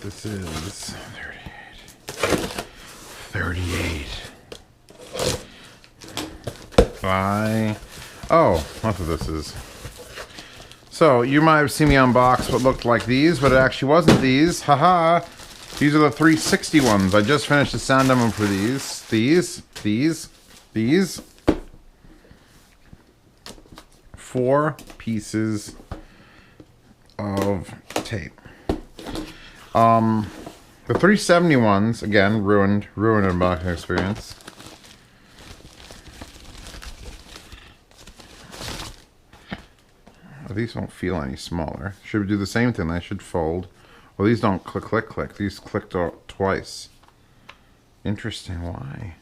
This is 38. Oh, that's what this is. So, you might have seen me unbox what looked like these, but it actually wasn't these. Haha! These are the 360 ones. I just finished the sound demo for these. These. 4 pieces of tape. The 370 ones, again, ruined unboxing experience. These don't feel any smaller. Should do the same thing. They should fold. Well, these don't click. These clicked out twice. Interesting. Why?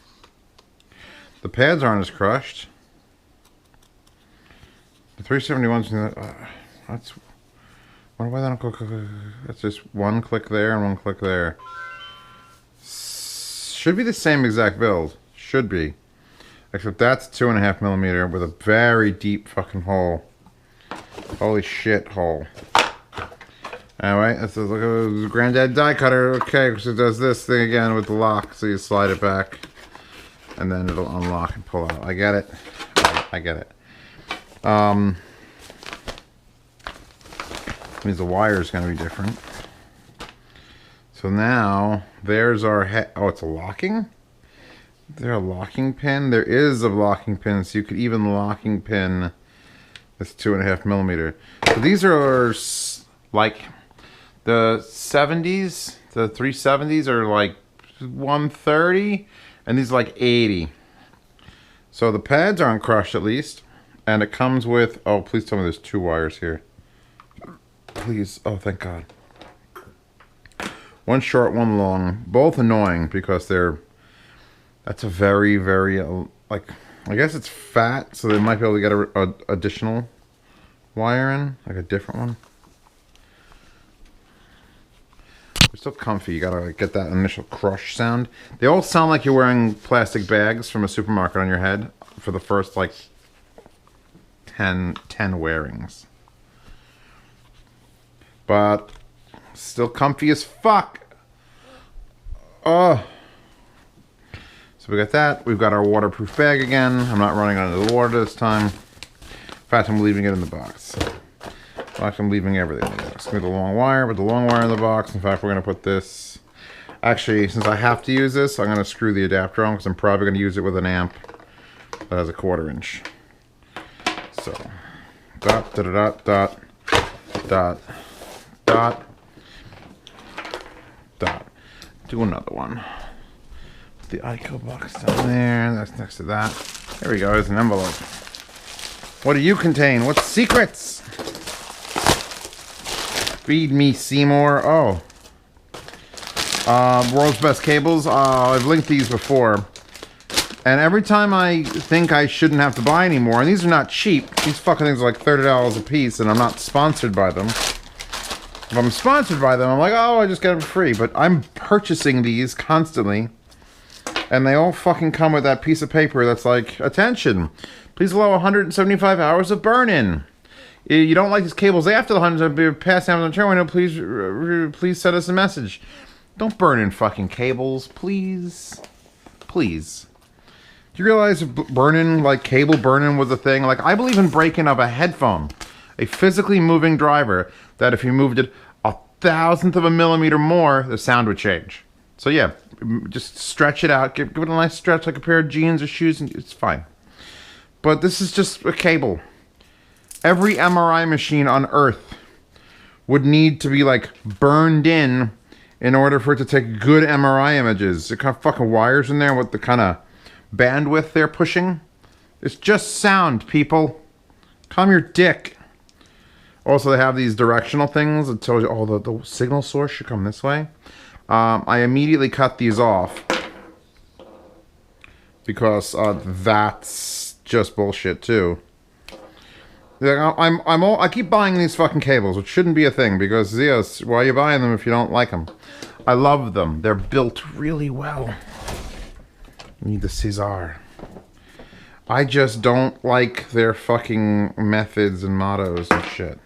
The pads aren't as crushed. The 371s. That's. Why they don't click? That's just one click there and one click there. Should be the same exact build. Should be. Except that's 2.5 millimeter with a very deep fucking hole. Holy shit hole. Anyway, let's look at the Granddad die cutter. Okay, so it does this thing again with the lock. So you slide it back. And then it'll unlock and pull out. I get it. I get it. Means the wire is going to be different. So now, there's our head. Oh, it's a locking? Is there a locking pin? There is a locking pin, so you could even locking pin this 2.5 millimeter. So these are like the 70s, the 370s are like 130, and these are like 80. So the pads aren't crushed at least, and it comes with, oh, please tell me there's 2 wires here. Please, oh, thank God. One short, one long, both annoying because that's a very, very, like, I guess it's fat, so they might be able to get a additional wire in, like a different one. They're still comfy. You gotta like, get that initial crush sound. They all sound like you're wearing plastic bags from a supermarket on your head for the first like 10 wearings. But still comfy as fuck. Oh. So we got that. We've got our waterproof bag again. I'm not running under the water this time. In fact, I'm leaving it in the box. In fact, I'm leaving everything in the box. With the long wire, with the long wire in the box. In fact, we're going to put this... Actually, since I have to use this, I'm going to screw the adapter on because I'm probably going to use it with an amp that has a 1/4 inch. So, dot, dot, dot, dot, dot, dot, dot. Do another one. The ICO box down there. That's next to that. There we go. There's an envelope. What do you contain? What secrets? Feed me, Seymour. Oh. World's Best Cables. I've linked these before. And every time I think I shouldn't have to buy anymore, and these are not cheap. These fucking things are like $30 a piece, and I'm not sponsored by them. If I'm sponsored by them, I'm like, oh, I just get them for free. But I'm purchasing these constantly. And they all fucking come with that piece of paper that's like, attention, please allow 175 hours of burn-in. You don't like these cables after the 100 past Amazon return window, please send us a message. Don't burn in fucking cables, please. Please. Do you realize burn-in, like cable burn-in was a thing? Like, I believe in breaking up a headphone, a physically moving driver, that if you moved it 1/1000 of a millimeter more, the sound would change. So yeah, just stretch it out. Give it a nice stretch like a pair of jeans or shoes, and it's fine. But this is just a cable. Every MRI machine on Earth would need to be like burned in order for it to take good MRI images. There kind of fucking wires in there with the kind of bandwidth they're pushing. It's just sound, people. Calm your dick. Also, they have these directional things that tells you, oh, the signal source should come this way. I immediately cut these off because that's just bullshit too. I keep buying these fucking cables, which shouldn't be a thing because yes, why are you buying them if you don't like them? I love them. They're built really well. I need the Cesar. I just don't like their fucking methods and mottos and shit.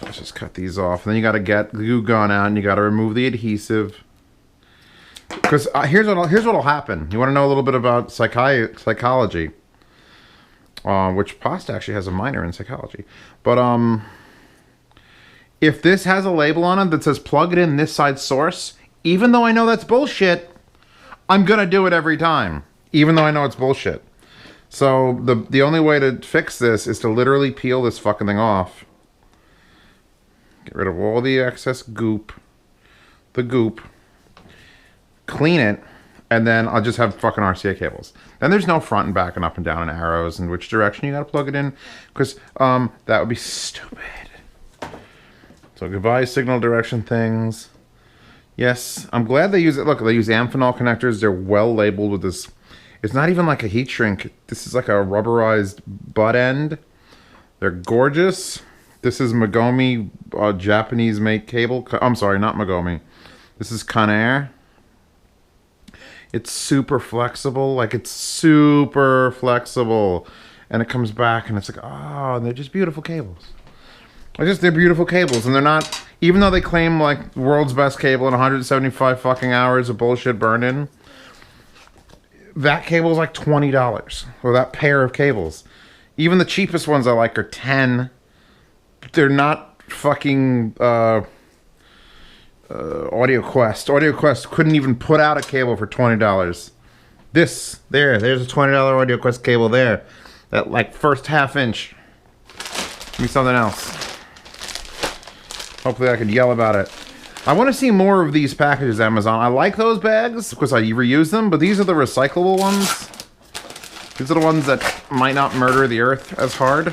Let's just cut these off. And then you got to get the glue gun out and you got to remove the adhesive. Because here's what'll happen. You want to know a little bit about psychology, which pasta actually has a minor in psychology. But if this has a label on it that says plug it in this side source, even though I know that's bullshit, I'm gonna do it every time, even though I know it's bullshit. So the only way to fix this is to literally peel this fucking thing off. Get rid of all the excess goop, clean it, and then I'll just have fucking RCA cables. Then there's no front and back and up and down and arrows and which direction you gotta plug it in, because that would be stupid. So goodbye signal direction things. Yes, I'm glad they use it. Look, they use Amphenol connectors. They're well labeled with this. It's not even like a heat shrink. This is like a rubberized butt end. They're gorgeous. This is Magomi Japanese made cable. I'm sorry, not Magomi. This is Conair. It's super flexible. Like, it's super flexible. And it comes back and it's like, oh, they're just beautiful cables. They're beautiful cables. And they're not, even though they claim like world's best cable and 175 fucking hours of bullshit burned in, that cable is like $20. Or that pair of cables. Even the cheapest ones I like are 10. They're not fucking Audio Quest. Audio Quest couldn't even put out a cable for $20. There's a $20 Audio Quest cable there. That like first half inch. Give me something else. Hopefully I could yell about it. I want to see more of these packages, Amazon. I like those bags because I reuse them, but these are the recyclable ones. These are the ones that might not murder the earth as hard.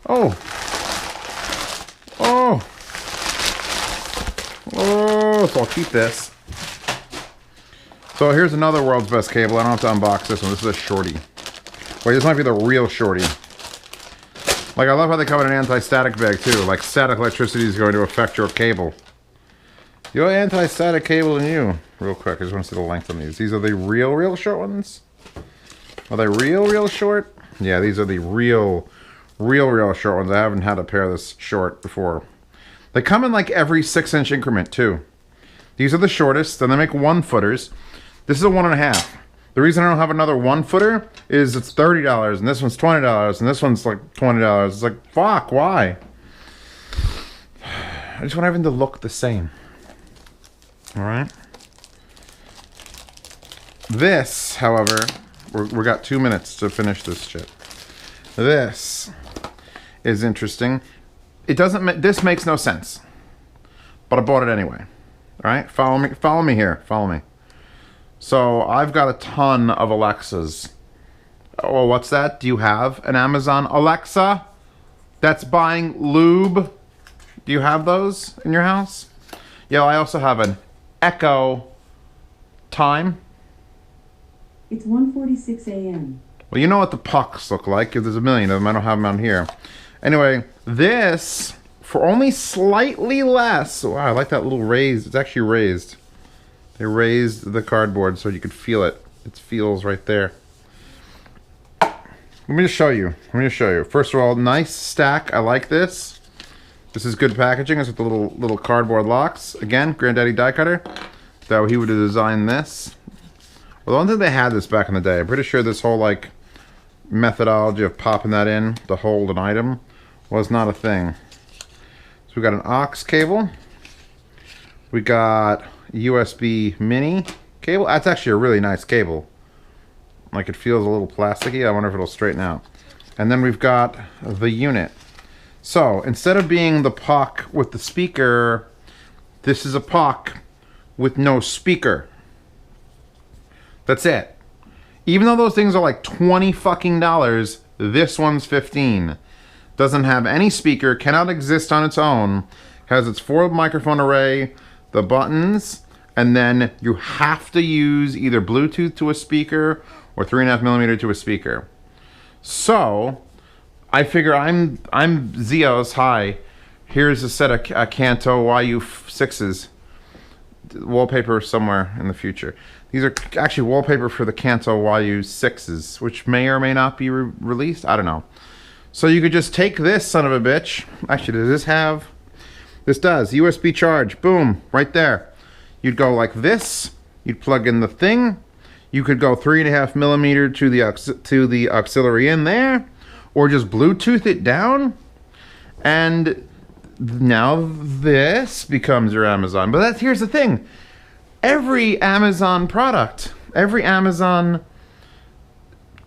Oh. Oh. Oh, so I'll keep this. So here's another world's best cable. I don't have to unbox this one. This is a shorty. Wait, this might be the real shorty. Like, I love how they come in an anti-static bag, too. Like, static electricity is going to affect your cable. Your anti-static cable and you. Real quick, I just want to see the length on these. These are the real short ones? Are they real short? Yeah, these are the real short ones. I haven't had a pair this short before. They come in, like, every 6-inch increment, too. These are the shortest. Then they make 1-footers. This is a 1.5. The reason I don't have another 1-footer is it's $30, and this one's $20, and this one's like $20. It's like, fuck, why? I just want everything to look the same. Alright? This, however, we got 2 minutes to finish this shit. This is interesting. It doesn't, this makes no sense. But I bought it anyway. Alright? Follow me here. Follow me. So, I've got a ton of Alexas. Oh, what's that? Do you have an Amazon Alexa that's buying lube? Do you have those in your house? Yeah, I also have an Echo time. It's 1:46 a.m. Well, you know what the pucks look like. There's a million of them. I don't have them out here. Anyway, this, for only slightly less. Wow, I like that little raised. It's actually raised. They raised the cardboard so you could feel it. It feels right there. Let me just show you. First of all, nice stack. I like this. This is good packaging. It's with the little cardboard locks. Again, Granddaddy die cutter. That he would have designed this. Well, I don't think they had this back in the day. I'm pretty sure this whole like methodology of popping that in to hold an item was not a thing. So we got an aux cable. We got USB mini cable. That's actually a really nice cable. Like, it feels a little plasticky. I wonder if it'll straighten out. And then we've got the unit. So instead of being the puck with the speaker, this is a puck with no speaker. That's it. Even though those things are like $20 fucking, this one's $15. Doesn't have any speaker, cannot exist on its own. Has its 4 microphone array, the buttons, and then you have to use either Bluetooth to a speaker or 3.5mm to a speaker. So I figure I'm Zios. Hi, here's a set of Kanto YU6s. Wallpaper somewhere in the future. These are actually wallpaper for the Kanto YU6s, which may or may not be released. I don't know. So you could just take this son of a bitch. Actually, does this have... This does. USB charge. Boom. Right there. You'd go like this. You'd plug in the thing. You could go 3.5 millimeter to the auxiliary in there. Or just Bluetooth it down. And now this becomes your Amazon. But here's the thing. Every Amazon product, every Amazon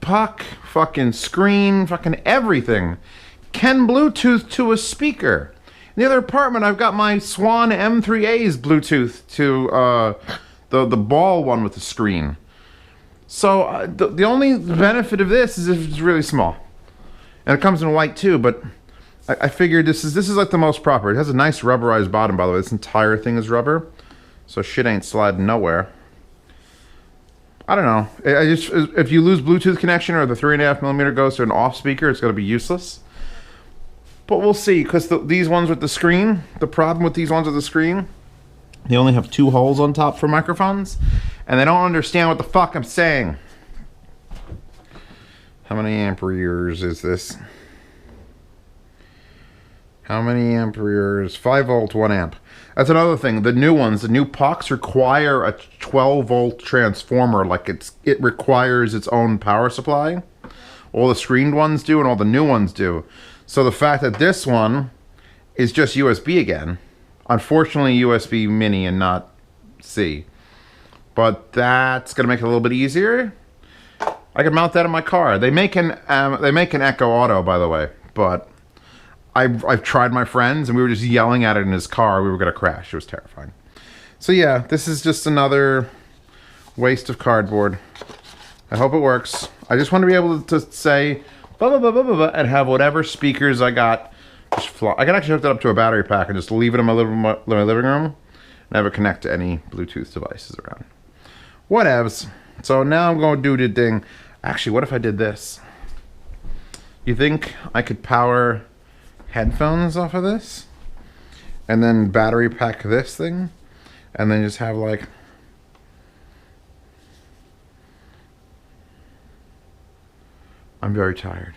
puck, fucking screen, fucking everything can Bluetooth to a speaker. In the other apartment, I've got my Swan M3A's Bluetooth to the ball one with the screen. So the only benefit of this is if it's really small. And it comes in white too, but I figured this is like the most proper. It has a nice rubberized bottom, by the way. This entire thing is rubber, so shit ain't sliding nowhere. I don't know. If you lose Bluetooth connection or the 3.5 millimeter goes to an off speaker, it's going to be useless. But we'll see, because these ones with the screen, the problem with these ones with the screen, they only have 2 holes on top for microphones, and they don't understand what the fuck I'm saying. How many amperes is this? How many amperes? 5 volt, 1 amp. That's another thing. The new ones, the new pucks require a 12 volt transformer. Like it requires its own power supply. All the screened ones do, and all the new ones do. So the fact that this one is just USB again, unfortunately USB mini and not C. But that's gonna make it a little bit easier. I can mount that in my car. They make an Echo Auto, by the way, but I've tried my friends, and we were just yelling at it in his car. We were going to crash. It was terrifying. So yeah, this is just another waste of cardboard. I hope it works. I just want to be able to say blah, blah, blah, blah, blah, blah, and have whatever speakers I got just fly. I can actually hook that up to a battery pack and just leave it in my living room and have it connect to any Bluetooth devices around. Whatevs. So now I'm going to do the thing. Actually, what if I did this? You think I could power headphones off of this, and then battery pack this thing, and then just have like I'm very tired.